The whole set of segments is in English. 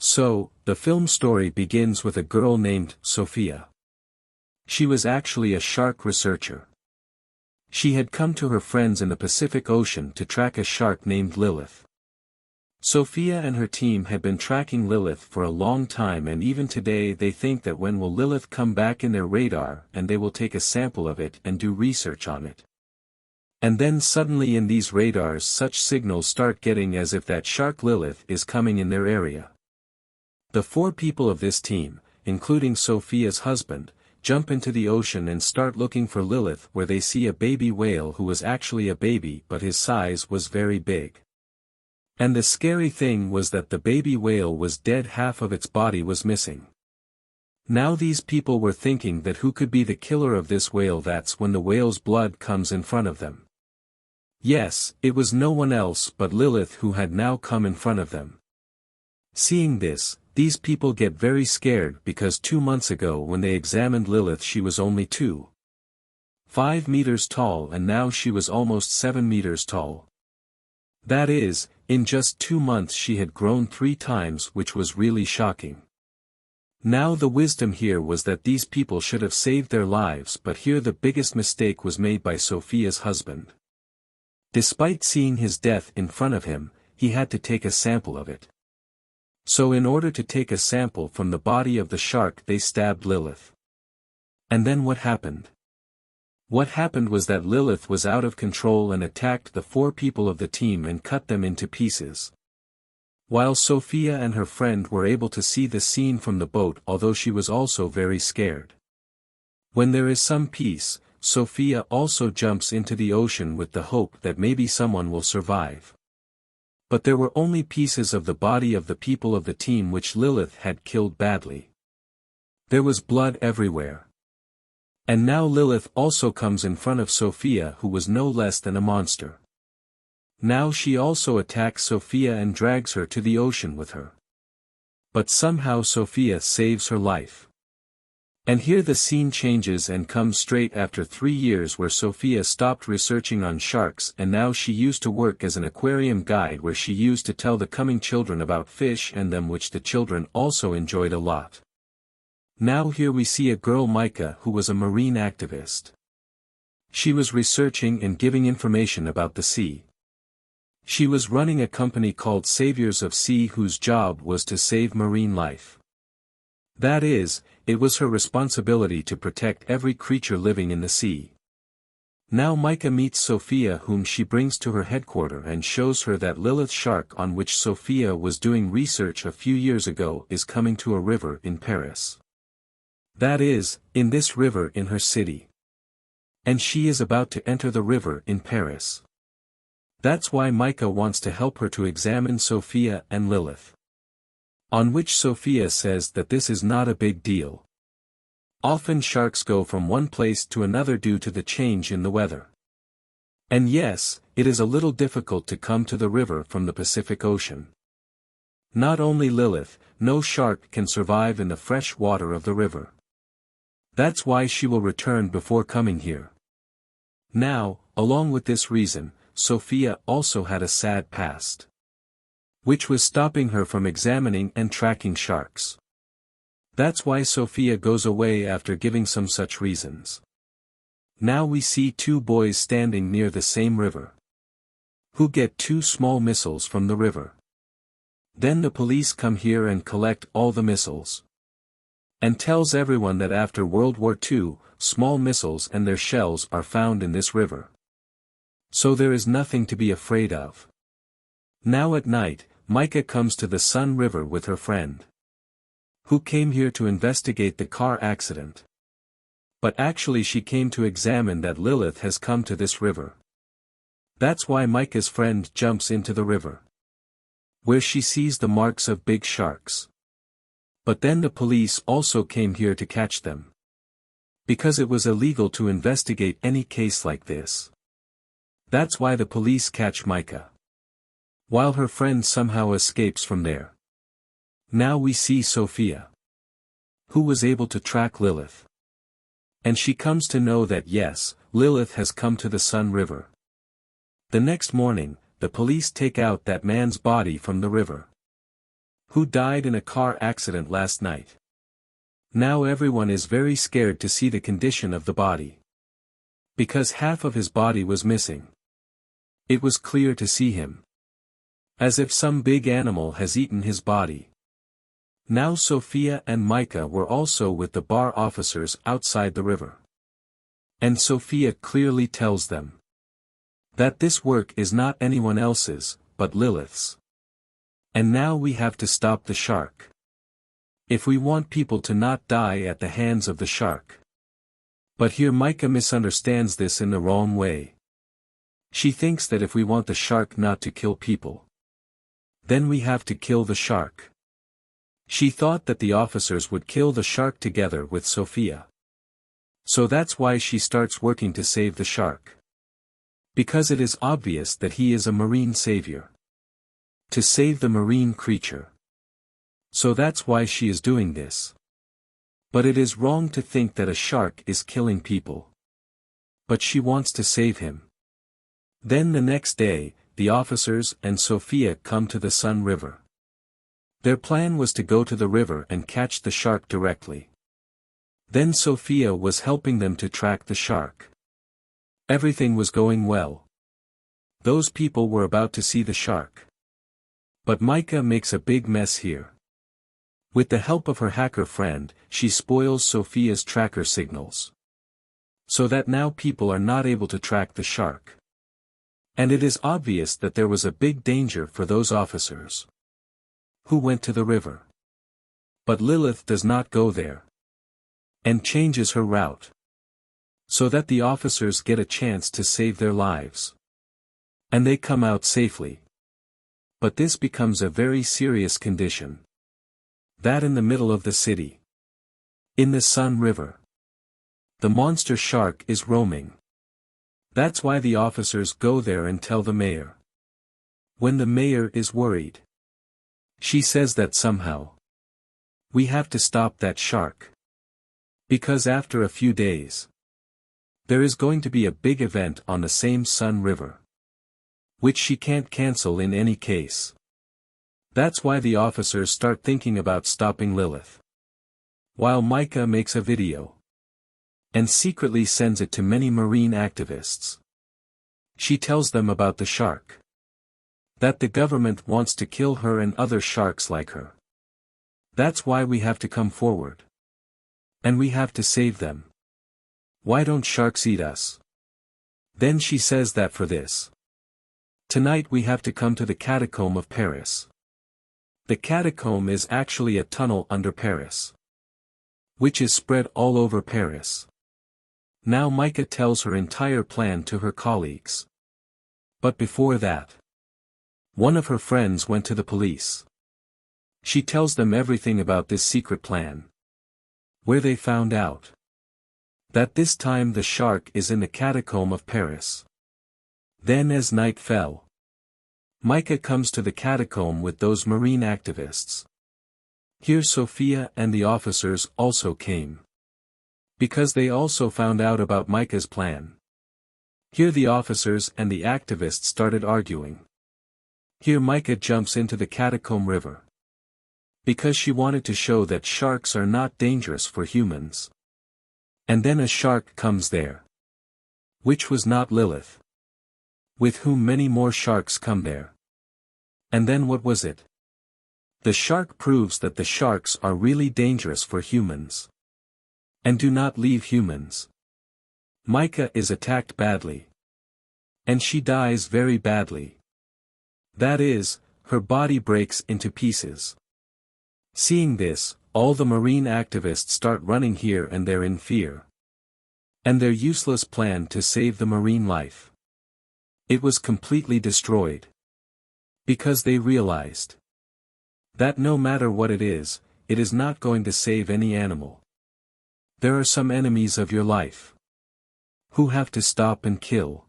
So, the film story begins with a girl named Sophia. She was actually a shark researcher. She had come to her friends in the Pacific Ocean to track a shark named Lilith. Sophia and her team had been tracking Lilith for a long time, and even today they think that when will Lilith come back in their radar, and they will take a sample of it and do research on it. And then suddenly in these radars such signals start getting as if that shark Lilith is coming in their area. The 4 people of this team, including Sophia's husband, jump into the ocean and start looking for Lilith, where they see a baby whale who was actually a baby but his size was very big. And the scary thing was that the baby whale was dead, half of its body was missing. Now these people were thinking that who could be the killer of this whale. That's when the whale's blood comes in front of them. Yes, it was no one else but Lilith who had now come in front of them. Seeing this, these people get very scared because 2 months ago when they examined Lilith she was only 2.5 meters tall, and now she was almost 7 meters tall. That is, in just 2 months she had grown 3 times, which was really shocking. Now the wisdom here was that these people should have saved their lives, but here the biggest mistake was made by Sophia's husband. Despite seeing his death in front of him, he had to take a sample of it. So in order to take a sample from the body of the shark they stabbed Lilith. And then what happened? What happened was that Lilith was out of control and attacked the 4 people of the team and cut them into pieces. While Sophia and her friend were able to see the scene from the boat, although she was also very scared. When there is some peace, Sophia also jumps into the ocean with the hope that maybe someone will survive. But there were only pieces of the body of the people of the team which Lilith had killed badly. There was blood everywhere. And now Lilith also comes in front of Sophia, who was no less than a monster. Now she also attacks Sophia and drags her to the ocean with her. But somehow Sophia saves her life. And here the scene changes and comes straight after 3 years where Sophia stopped researching on sharks, and now she used to work as an aquarium guide where she used to tell the coming children about fish and them, which the children also enjoyed a lot. Now here we see a girl, Micah, who was a marine activist. She was researching and giving information about the sea. She was running a company called Saviors of Sea, whose job was to save marine life. That is, it was her responsibility to protect every creature living in the sea. Now Micah meets Sophia, whom she brings to her headquarters and shows her that Lilith shark on which Sophia was doing research a few years ago is coming to a river in Paris. That is, in this river in her city. And she is about to enter the river in Paris. That's why Micah wants to help her to examine Sophia and Lilith. On which Sophia says that this is not a big deal. Often sharks go from one place to another due to the change in the weather. And yes, it is a little difficult to come to the river from the Pacific Ocean. Not only Lilith, no shark can survive in the fresh water of the river. That's why she will return before coming here. Now, along with this reason, Sophia also had a sad past, which was stopping her from examining and tracking sharks. That's why Sophia goes away after giving some such reasons. Now we see 2 boys standing near the same river, who get 2 small missiles from the river. Then the police come here and collect all the missiles. And tells everyone that after World War II, small missiles and their shells are found in this river. So there is nothing to be afraid of. Now at night, Micah comes to the Sun River with her friend, who came here to investigate the car accident. But actually she came to examine that Lilith has come to this river. That's why Micah's friend jumps into the river, where she sees the marks of big sharks. But then the police also came here to catch them, because it was illegal to investigate any case like this. That's why the police catch Micah, while her friend somehow escapes from there. Now we see Sophia, who was able to track Lilith. And she comes to know that yes, Lilith has come to the Sun River. The next morning, the police take out that man's body from the river, who died in a car accident last night. Now everyone is very scared to see the condition of the body. Because half of his body was missing. It was clear to see him. As if some big animal has eaten his body. Now Sophia and Micah were also with the bar officers outside the river. And Sophia clearly tells them that this work is not anyone else's, but Lilith's. And now we have to stop the shark. If we want people to not die at the hands of the shark. But here Micah misunderstands this in the wrong way. She thinks that if we want the shark not to kill people, then we have to kill the shark. She thought that the officers would kill the shark together with Sophia. So that's why she starts working to save the shark. Because it is obvious that he is a marine savior. To save the marine creature. So that's why she is doing this. But it is wrong to think that a shark is killing people. But she wants to save him. Then the next day, the officers and Sophia come to the Seine River. Their plan was to go to the river and catch the shark directly. Then Sophia was helping them to track the shark. Everything was going well. Those people were about to see the shark. But Micah makes a big mess here. With the help of her hacker friend, she spoils Sophia's tracker signals. So that now people are not able to track the shark. And it is obvious that there was a big danger for those officers who went to the river. But Lilith does not go there. And changes her route. So that the officers get a chance to save their lives. And they come out safely. But this becomes a very serious condition. That in the middle of the city. In the Seine River. The monster shark is roaming. That's why the officers go there and tell the mayor. When the mayor is worried. She says that somehow. We have to stop that shark. Because after a few days. There is going to be a big event on the same Seine River. Which she can't cancel in any case. That's why the officers start thinking about stopping Lilith. While Micah makes a video. And secretly sends it to many marine activists. She tells them about the shark. That the government wants to kill her and other sharks like her. That's why we have to come forward. And we have to save them. Why don't sharks eat us? Then she says that for this. Tonight we have to come to the catacomb of Paris. The catacomb is actually a tunnel under Paris. Which is spread all over Paris. Now Micah tells her entire plan to her colleagues. But before that. One of her friends went to the police. She tells them everything about this secret plan. Where they found out. That this time the shark is in the catacomb of Paris. Then as night fell. Micah comes to the catacomb with those marine activists. Here Sophia and the officers also came. Because they also found out about Micah's plan. Here the officers and the activists started arguing. Here Micah jumps into the catacomb river. Because she wanted to show that sharks are not dangerous for humans. And then a shark comes there. Which was not Lilith. With whom many more sharks come there. And then what was it? The shark proves that the sharks are really dangerous for humans. And do not leave humans. Micah is attacked badly. And she dies very badly. That is, her body breaks into pieces. Seeing this, all the marine activists start running here and there in fear. And their useless plan to save the marine life. It was completely destroyed. Because they realized that no matter what it is not going to save any animal. There are some enemies of your life. Who have to stop and kill.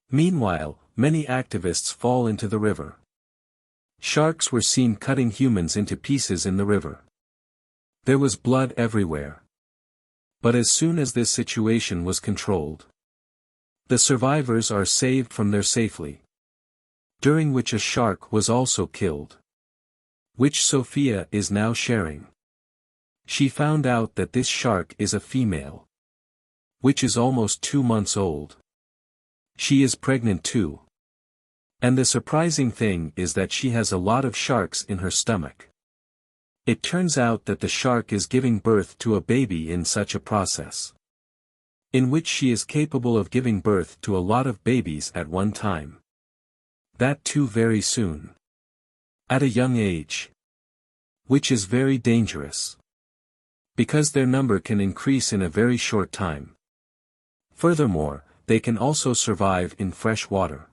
Meanwhile, many activists fall into the river. Sharks were seen cutting humans into pieces in the river. There was blood everywhere. But as soon as this situation was controlled, the survivors are saved from there safely. During which a shark was also killed. which Sophia is now sharing. She found out that this shark is a female, which is almost 2 months old. She is pregnant too. And the surprising thing is that she has a lot of sharks in her stomach. It turns out that the shark is giving birth to a baby in such a process, in which she is capable of giving birth to a lot of babies at one time. That too very soon. At a young age. Which is very dangerous, because their number can increase in a very short time. Furthermore, they can also survive in fresh water,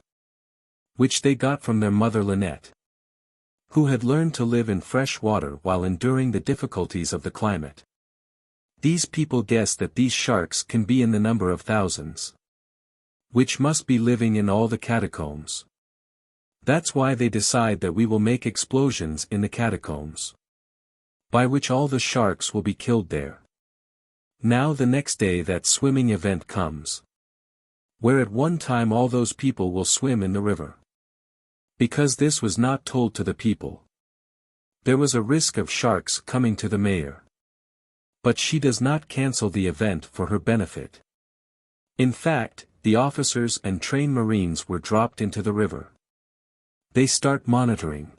which they got from their mother Lynette, who had learned to live in fresh water while enduring the difficulties of the climate. These people guess that these sharks can be in the number of thousands, which must be living in all the catacombs. That's why they decide that we will make explosions in the catacombs, by which all the sharks will be killed there. Now the next day that swimming event comes, where at one time all those people will swim in the river. Because this was not told to the people, there was a risk of sharks coming to the mayor. But she does not cancel the event for her benefit. In fact, the officers and trained marines were dropped into the river. They start monitoring.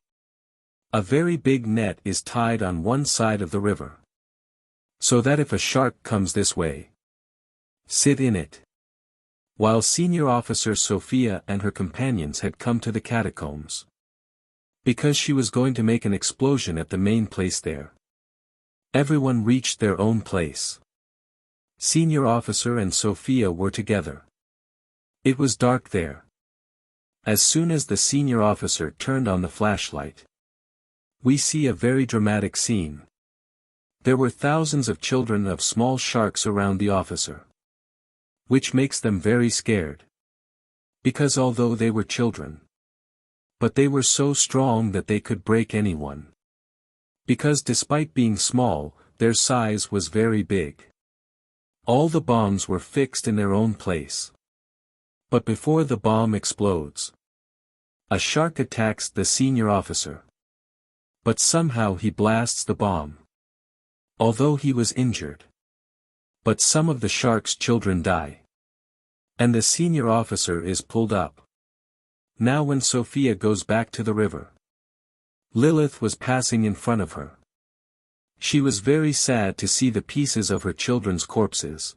A very big net is tied on one side of the river, so that if a shark comes this way, sit in it. While senior officer Sophia and her companions had come to the catacombs, because she was going to make an explosion at the main place there. Everyone reached their own place. Senior officer and Sophia were together. It was dark there. As soon as the senior officer turned on the flashlight, we see a very dramatic scene. There were thousands of children of small sharks around the officer, which makes them very scared. Because although they were children, but they were so strong that they could break anyone. Because despite being small, their size was very big. All the bombs were fixed in their own place. But before the bomb explodes, a shark attacks the senior officer. But somehow he blasts the bomb, although he was injured. But some of the shark's children die, and the senior officer is pulled up. Now when Sophia goes back to the river, Lilith was passing in front of her. She was very sad to see the pieces of her children's corpses,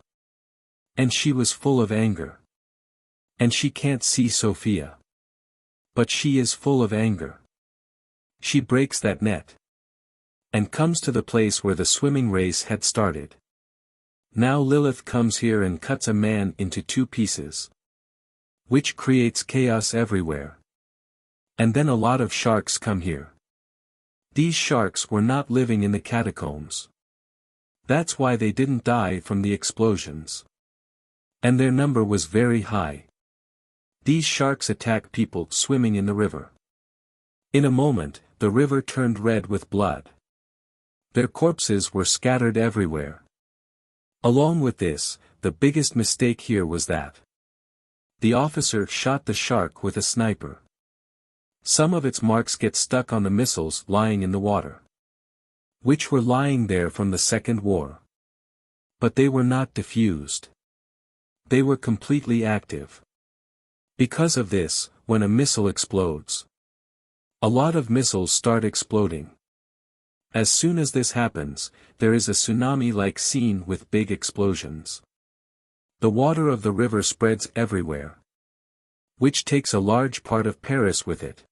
and she was full of anger. And she can't see Sophia, but she is full of anger. She breaks that net, and comes to the place where the swimming race had started. Now Lilith comes here and cuts a man into 2 pieces, which creates chaos everywhere. And then a lot of sharks come here. These sharks were not living in the catacombs. That's why they didn't die from the explosions. And their number was very high. These sharks attack people swimming in the river. In a moment, the river turned red with blood. Their corpses were scattered everywhere. Along with this, the biggest mistake here was that the officer shot the shark with a sniper. Some of its marks get stuck on the missiles lying in the water, which were lying there from the Second War. But they were not diffused. They were completely active. Because of this, when a missile explodes, a lot of missiles start exploding. As soon as this happens, there is a tsunami-like scene with big explosions. The water of the river spreads everywhere, which takes a large part of Paris with it.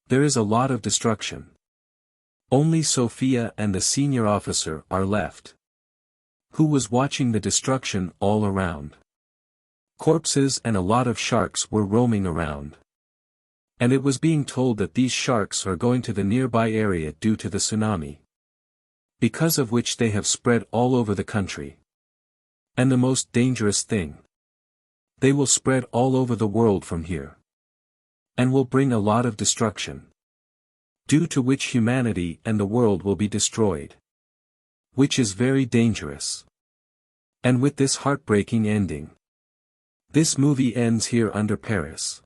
There is a lot of destruction. Only Sophia and the senior officer are left, who was watching the destruction all around. Corpses and a lot of sharks were roaming around. And it was being told that these sharks are going to the nearby area due to the tsunami, because of which they have spread all over the country. And the most dangerous thing, they will spread all over the world from here, and will bring a lot of destruction, due to which humanity and the world will be destroyed, which is very dangerous. And with this heartbreaking ending, this movie ends here under Paris.